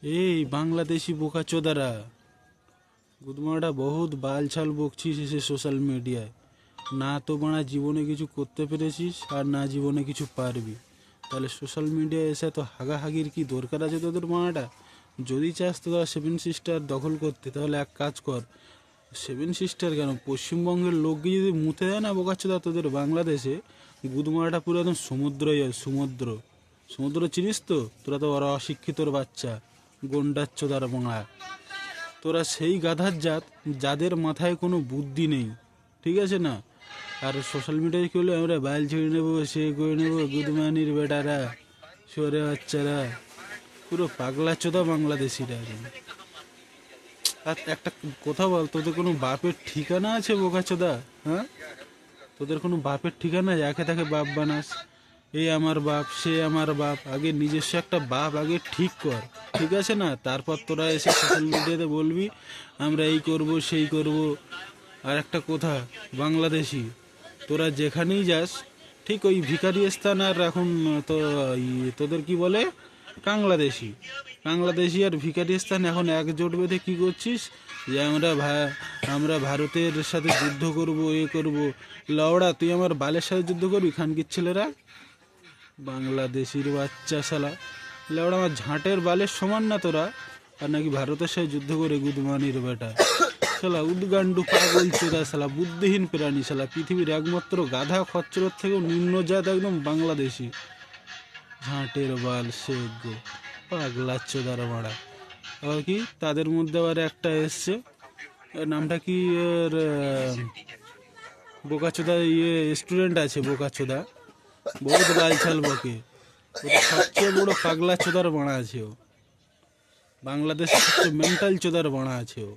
এই বাংলাদেশি বোকা চোদারা গুদমারা বহুত বালছাল বকছিস এসে সোশ্যাল মিডিয়ায়। না তো বাড়া জীবনে কিছু করতে পেরেছিস আর না জীবনে কিছু পারবি, তাহলে সোশ্যাল মিডিয়ায় এসে তো হাগাহাগির কি দরকার আছে তোদের বাড়াটা? যদি চাস তোরা সেভেন সিস্টার দখল করতে তাহলে এক কাজ কর, সেভেন সিস্টার কেন পশ্চিমবঙ্গের লোককে যদি মুতে দেয় না বোকাচ্ছোদা তোদের বাংলাদেশে, গুদমারাটা পুরো একদম সমুদ্রই হয়, সমুদ্র। সমুদ্র চিনিস তো? তোরা তো ওরা অশিক্ষিতর বাচ্চা, গন্ডাচ্ছোদার বাংলা। তোরা সেই গাধার জাত যাদের মাথায় কোনো বুদ্ধি নেই, ঠিক আছে না? আর সোশ্যাল মিডিয়ায় কি হলো, আমরা বাইল ছেড়ে নেবো, সে করে নেবো, গুদমানির বেটারা, সরে বাচ্চারা, পুরো পাগলা চোদা বাংলাদেশিরা একদম। আর একটা কথা বল, তোদের কোনো বাপের ঠিকানা আছে বোকাচোদা? হ্যাঁ, তোদের কোনো বাপের ঠিকানা? যাকে তাকে বাপ বানাস, এই আমার বাপ, সে আমার বাপ। আগে নিজস্ব একটা বাপ আগে ঠিক কর, ঠিক আছে না? তারপর তোরা এসে সোশ্যাল মিডিয়াতে বলবি আমরা এই করব সেই করব। আর একটা কথা, বাংলাদেশি তোরা যেখানেই যাস, ঠিক ওই ভিখারি স্থান আর এখন তো তোদের কি বলে বাংলাদেশি, বাংলাদেশি আর ভিখারি স্থান এখন একজোট বেঁধে কি করছিস যে আমরা ভারতের সাথে যুদ্ধ করব, এ করব। লাউড়া, তুই আমার বালের সাথে যুদ্ধ করবি খানকির ছেলেরা? বাংলাদেশির বাচ্চা শালা, লাউড়া আমার ঝাঁটের বালের সমান না তোরা, আর নাকি ভারতের সাথে যুদ্ধ করে গুদমানির বেটা শালা, উদ্গান্ডু পাগল চোদা শালা, বুদ্ধিহীন প্রাণী শালা, পৃথিবীর একমাত্র গাধা খচ্চরের থেকেও নিম্নজাত একদম বাংলাদেশি, ঝাঁটের বাল সেগ, পাগলা চোদার মারা। আবার কি তাদের মধ্যে আবার একটা এসছে, এর নামটা কি, এর বোকাচোদা স্টুডেন্ট আছে, বোকাচোদা বহুত বালছাল বকে। ওটা সবচেয়ে বড় পাগলা চোদার বাড়া আছে ও, বাংলাদেশের সবচেয়ে মেন্টাল চোদার বাড়া আছে ও।